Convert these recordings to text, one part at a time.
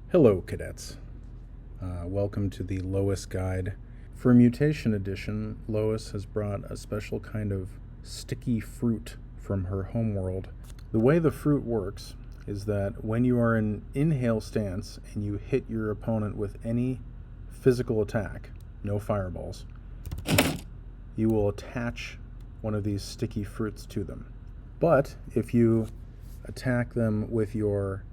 Hello, cadets. Welcome to the Lowess Guide. For Mutation Edition, Lowess has brought a special kind of sticky fruit from her homeworld. The way the fruit works is that when you are in inhale stance and you hit your opponent with any physical attack, no fireballs, you will attach one of these sticky fruits to them. But if you attack them with your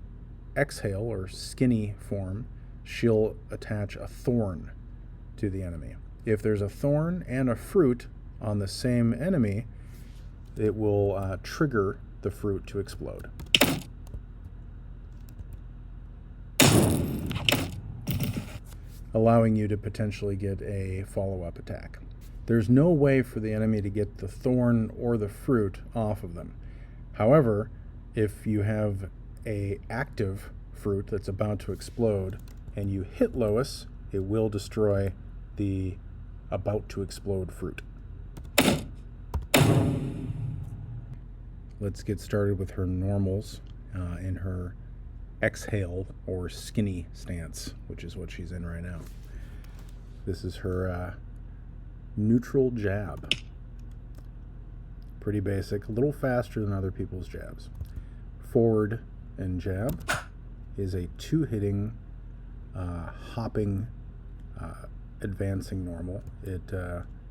exhale or skinny form, she'll attach a thorn to the enemy. If there's a thorn and a fruit on the same enemy, it will trigger the fruit to explode. Allowing you to potentially get a follow-up attack. There's no way for the enemy to get the thorn or the fruit off of them. However, if you have a active fruit that's about to explode and you hit Lowess, it will destroy the about to explode fruit. Let's get started with her normals in her exhale or skinny stance, which is what she's in right now. This is her neutral jab. Pretty basic, a little faster than other people's jabs. Forward and jab is a two-hitting, hopping, advancing normal. It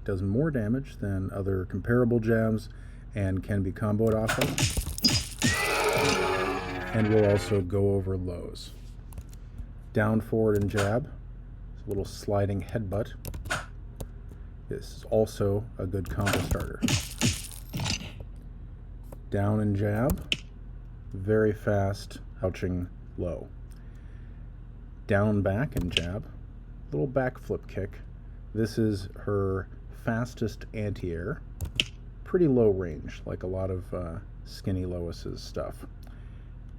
does more damage than other comparable jabs and can be comboed off of. And will also go over lows. Down, forward, and jab. It's a little sliding headbutt. This is also a good combo starter. Down and jab. Very fast, ouching low. Down, back, and jab. Little backflip kick. This is her fastest anti-air. Pretty low range, like a lot of skinny Lowess's stuff.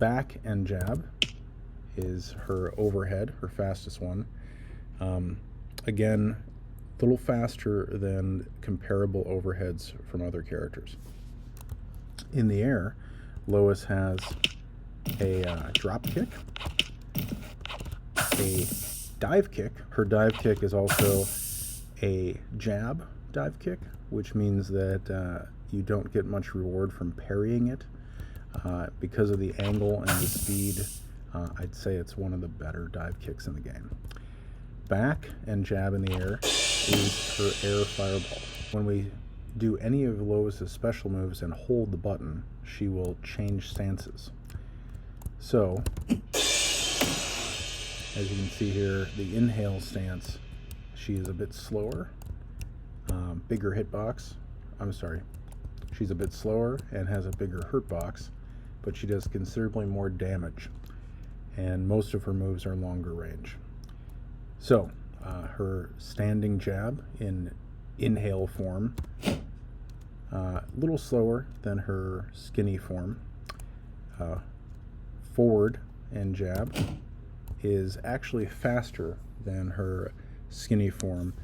Back and jab is her overhead, her fastest one. Again, a little faster than comparable overheads from other characters. In the air, Lowess has a drop kick, a dive kick. Her dive kick is also a jab dive kick, which means that you don't get much reward from parrying it. Because of the angle and the speed, I'd say it's one of the better dive kicks in the game. Back and jab in the air is her air fireball. When we do any of Lowess's special moves and hold the button, she will change stances. So, as you can see here, the inhale stance, she is a bit slower, bigger hitbox. I'm sorry, she's a bit slower and has a bigger hurt box, but she does considerably more damage, and most of her moves are longer range. So, her standing jab in inhale form, a little slower than her skinny form. Forward and jab is actually faster than her skinny form.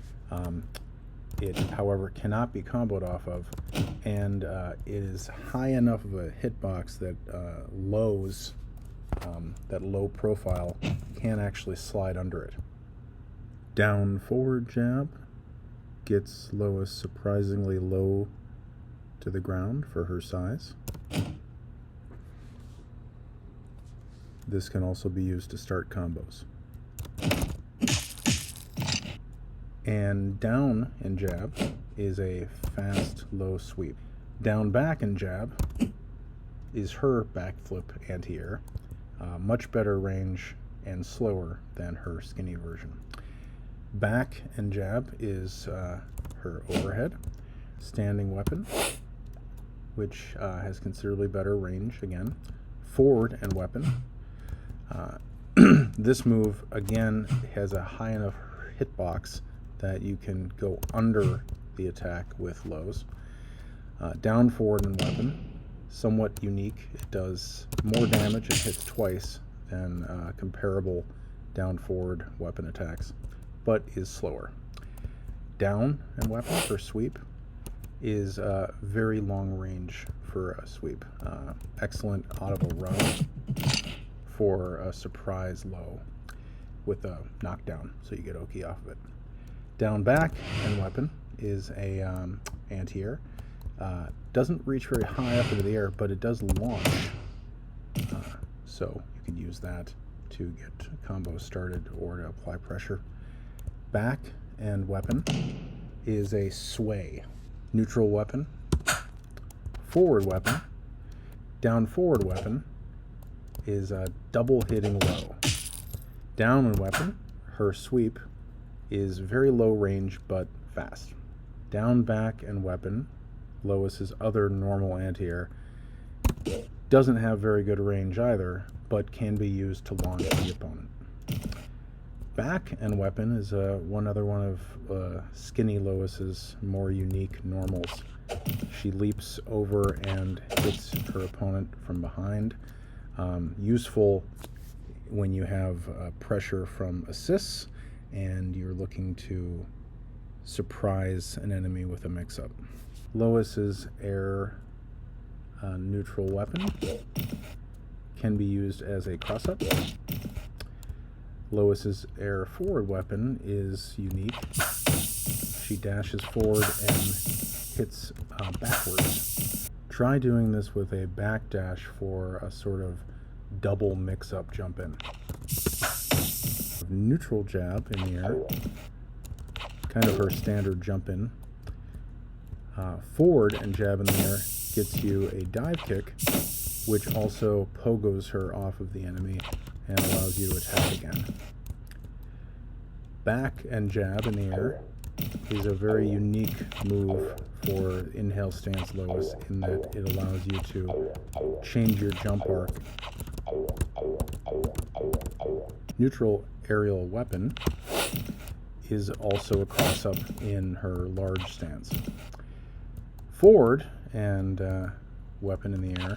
It, however, cannot be comboed off of, and it is high enough of a hitbox that lows, that low profile, can actually slide under it. Down forward jab gets Lowess surprisingly low to the ground for her size. This can also be used to start combos. And down and jab is a fast low sweep. Down back and jab is her backflip anti-air. Much better range and slower than her skinny version. Back and jab is her overhead. Standing weapon, which has considerably better range again. Forward and weapon. This move, again, has a high enough hitbox that you can go under the attack with lows. Down, forward, and weapon, somewhat unique. It does more damage, it hits twice than comparable down, forward weapon attacks, but is slower. Down and weapon for sweep is very long range for a sweep. Excellent audible run for a surprise low. with a knockdown, so you get Oki off of it. Down back and weapon is a anti-air. Doesn't reach very high up into the air, but it does launch. So you can use that to get combos started or to apply pressure. Back and weapon is a sway. Neutral weapon. Forward weapon. Down forward weapon is a double hitting low. Downwind weapon, her sweep, is very low range but fast. Down back and weapon, Lowess's other normal anti-air, doesn't have very good range either, but can be used to launch the opponent. Back and weapon is one of Skinny Lowess's more unique normals. She leaps over and hits her opponent from behind. Useful when you have pressure from assists and you're looking to surprise an enemy with a mix-up. Lowess's air neutral weapon can be used as a cross-up. Lowess's air forward weapon is unique. She dashes forward and hits backwards. Try doing this with a backdash for a sort of double mix-up jump in. Neutral jab in the air, kind of her standard jump in. Forward and jab in the air gets you a dive kick, which also pogos her off of the enemy and allows you to attack again. Back and jab in the air is a very unique move for inhale stance Lowess in that it allows you to change your jump arc. Neutral aerial weapon is also a cross-up in her large stance. Forward and weapon in the air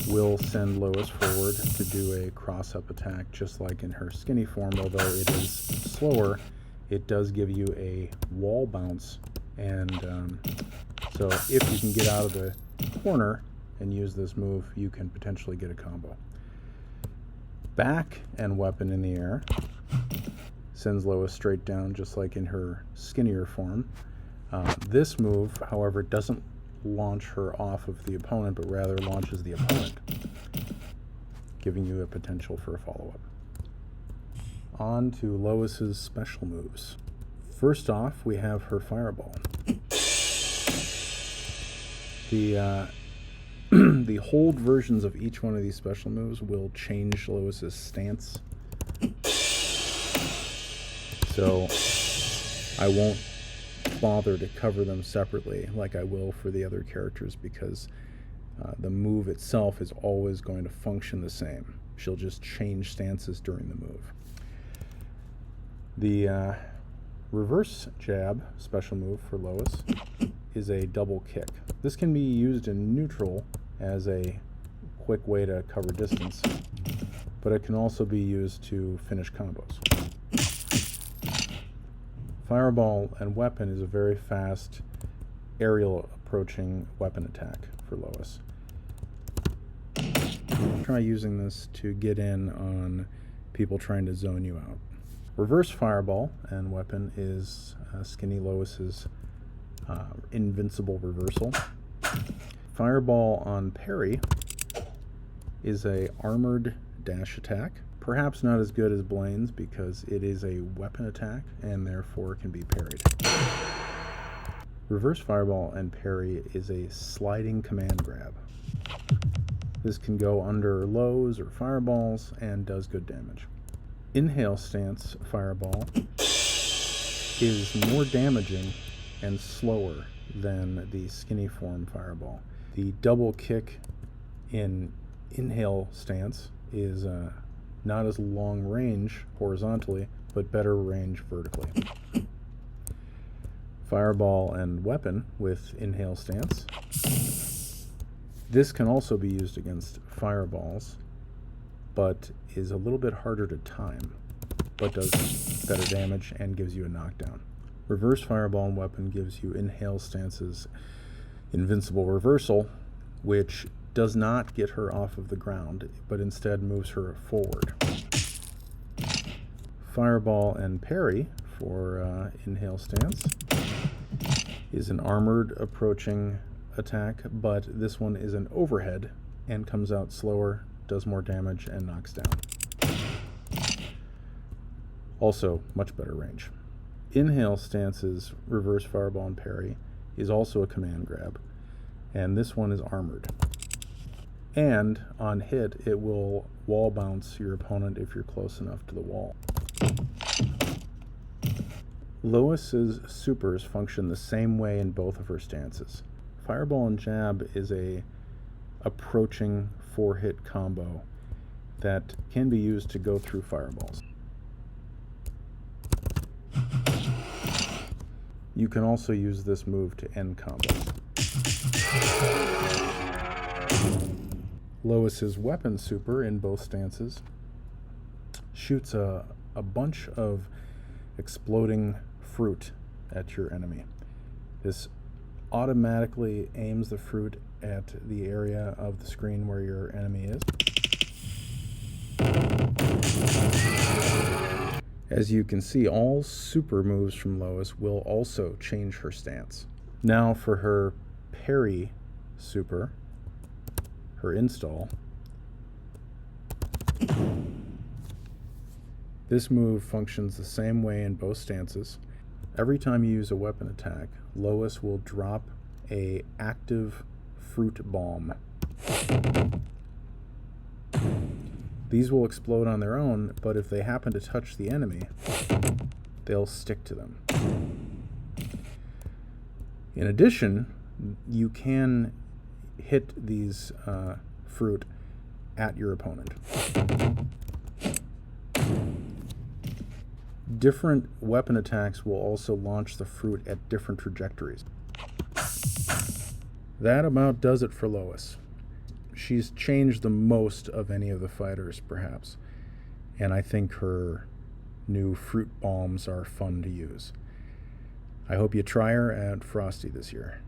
will send Lowess forward to do a cross-up attack just like in her skinny form, although it is slower. It does give you a wall bounce, and so if you can get out of the corner and use this move, you can potentially get a combo. Back and weapon in the air sends Lowess straight down just like in her skinnier form. This move, however, doesn't launch her off of the opponent, but rather launches the opponent, giving you a potential for a follow-up. On to Lowess's special moves. First off, we have her fireball. The hold versions of each one of these special moves will change Lowess's stance. So I won't bother to cover them separately like I will for the other characters, because the move itself is always going to function the same. She'll just change stances during the move. The reverse jab special move for Lowess is a double kick. This can be used in neutral as a quick way to cover distance, but it can also be used to finish combos. Fireball and weapon is a very fast aerial approaching weapon attack for Lowess. Try using this to get in on people trying to zone you out. Reverse fireball and weapon is Skinny Lowess's invincible reversal. Fireball on parry is a armored dash attack. Perhaps not as good as Blaine's because it is a weapon attack and therefore can be parried. Reverse fireball and parry is a sliding command grab. This can go under lows or fireballs and does good damage. Inhale stance fireball is more damaging and slower than the skinny form fireball. The double kick in inhale stance is not as long range horizontally, but better range vertically. Fireball and weapon with inhale stance. This can also be used against fireballs, but is a little bit harder to time, but does better damage and gives you a knockdown. Reverse fireball and weapon gives you inhale stance's invincible reversal, which does not get her off of the ground, but instead moves her forward. Fireball and Parry for inhale stance is an armored approaching attack, but this one is an overhead and comes out slower, does more damage, and knocks down. Also, much better range. Inhale stance's reverse fireball and parry is also a command grab, and this one is armored. And on hit, it will wall bounce your opponent if you're close enough to the wall. Lowess's supers function the same way in both of her stances. Fireball and jab is a approaching 4-hit combo that can be used to go through fireballs. You can also use this move to end combos. Lowess's weapon super in both stances shoots a bunch of exploding fruit at your enemy. This automatically aims the fruit at the area of the screen where your enemy is. As you can see, all super moves from Lowess will also change her stance. Now for her parry super, her install. This move functions the same way in both stances. Every time you use a weapon attack, Lowess will drop a active fruit bomb. These will explode on their own, but if they happen to touch the enemy, they'll stick to them. In addition, you can hit these fruit at your opponent. Different weapon attacks will also launch the fruit at different trajectories. That about does it for Lowess. She's changed the most of any of the fighters, perhaps, and I think her new fruit bombs are fun to use. I hope you try her at Frosty this year.